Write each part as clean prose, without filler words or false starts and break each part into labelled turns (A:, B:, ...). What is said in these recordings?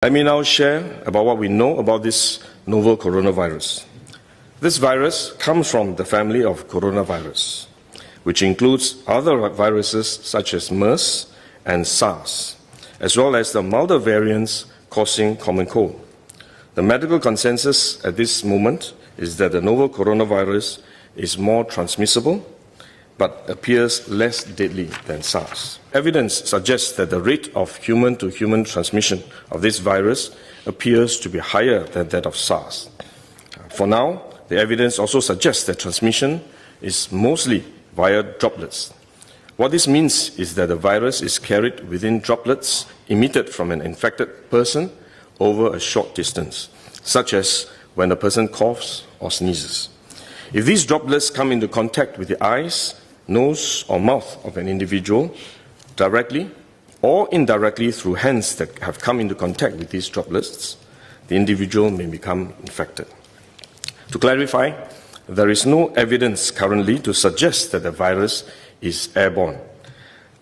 A: Let me now share about what we know about this novel coronavirus. This virus comes from the family of coronavirus, which includes other viruses such as MERS and SARS, as well as the milder variants causing common cold. The medical consensus at this moment is that the novel coronavirus is more transmissible but appears less deadly than SARS. Evidence suggests that the rate of human-to-human transmission of this virus appears to be higher than that of SARS. For now, the evidence also suggests that transmission is mostly via droplets. What this means is that the virus is carried within droplets emitted from an infected person over a short distance, such as when a person coughs or sneezes. If these droplets come into contact with the eyes, nose or mouth of an individual, directly or indirectly through hands that have come into contact with these droplets, the individual may become infected. To clarify, there is no evidence currently to suggest that the virus is airborne.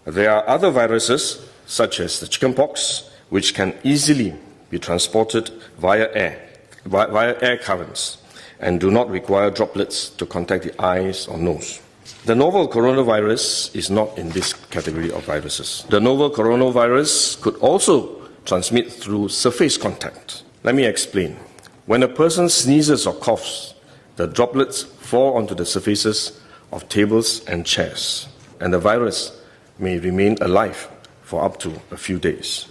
A: There are other viruses, such as the chickenpox, which can easily be transported via air currents and do not require droplets to contact the eyes or nose. The novel coronavirus is not in this category of viruses. The novel coronavirus could also transmit through surface contact. Let me explain. When a person sneezes or coughs, the droplets fall onto the surfaces of tables and chairs, and the virus may remain alive for up to a few days.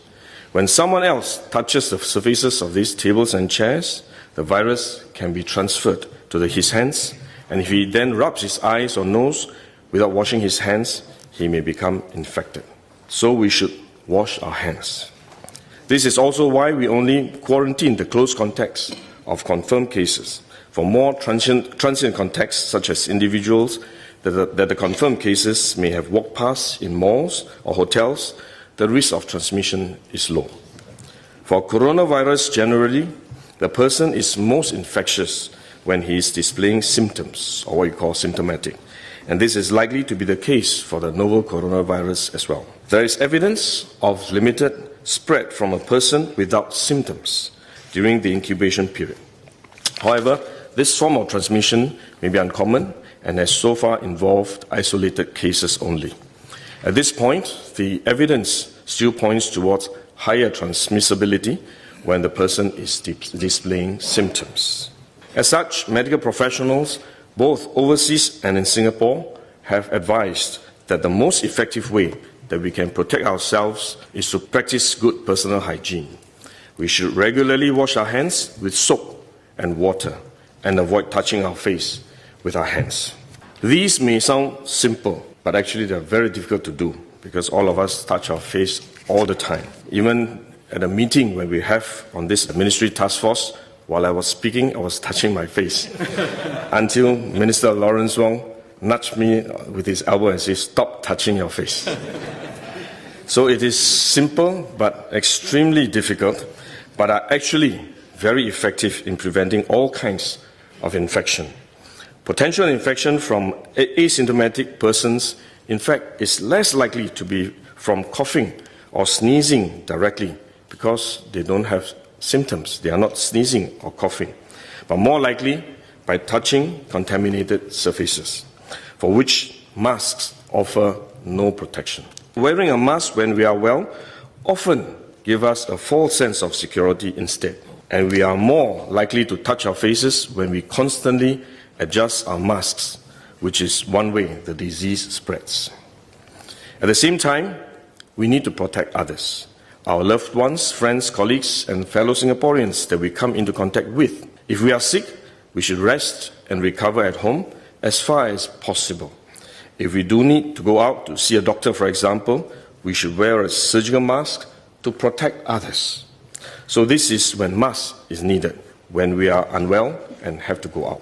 A: When someone else touches the surfaces of these tables and chairs, the virus can be transferred to his hands, and if he then rubs his eyes or nose without washing his hands, he may become infected. So we should wash our hands. This is also why we only quarantine the close contacts of confirmed cases. For more transient contacts, such as individuals that the confirmed cases may have walked past in malls or hotels, the risk of transmission is low. For coronavirus generally, the person is most infectious when he is displaying symptoms, or what you call symptomatic. And this is likely to be the case for the novel coronavirus as well. There is evidence of limited spread from a person without symptoms during the incubation period. However, this form of transmission may be uncommon and has so far involved isolated cases only. At this point, the evidence still points towards higher transmissibility when the person is displaying symptoms. As such, medical professionals, both overseas and in Singapore, have advised that the most effective way that we can protect ourselves is to practice good personal hygiene. We should regularly wash our hands with soap and water and avoid touching our face with our hands. These may sound simple, but actually they are very difficult to do because all of us touch our face all the time. Even at a meeting when we have on this ministry task force, while I was speaking, I was touching my face until Minister Lawrence Wong nudged me with his elbow and said, "Stop touching your face." So it is simple but extremely difficult, but are actually very effective in preventing all kinds of infection. Potential infection from asymptomatic persons, in fact, is less likely to be from coughing or sneezing directly because they don't have symptoms. They are not sneezing or coughing, but more likely by touching contaminated surfaces, for which masks offer no protection. Wearing a mask when we are well often gives us a false sense of security instead, and we are more likely to touch our faces when we constantly adjust our masks, which is one way the disease spreads. At the same time, we need to protect others, our loved ones, friends, colleagues, and fellow Singaporeans that we come into contact with. If we are sick, we should rest and recover at home as far as possible. If we do need to go out to see a doctor, for example, we should wear a surgical mask to protect others. So this is when mask is needed, when we are unwell and have to go out.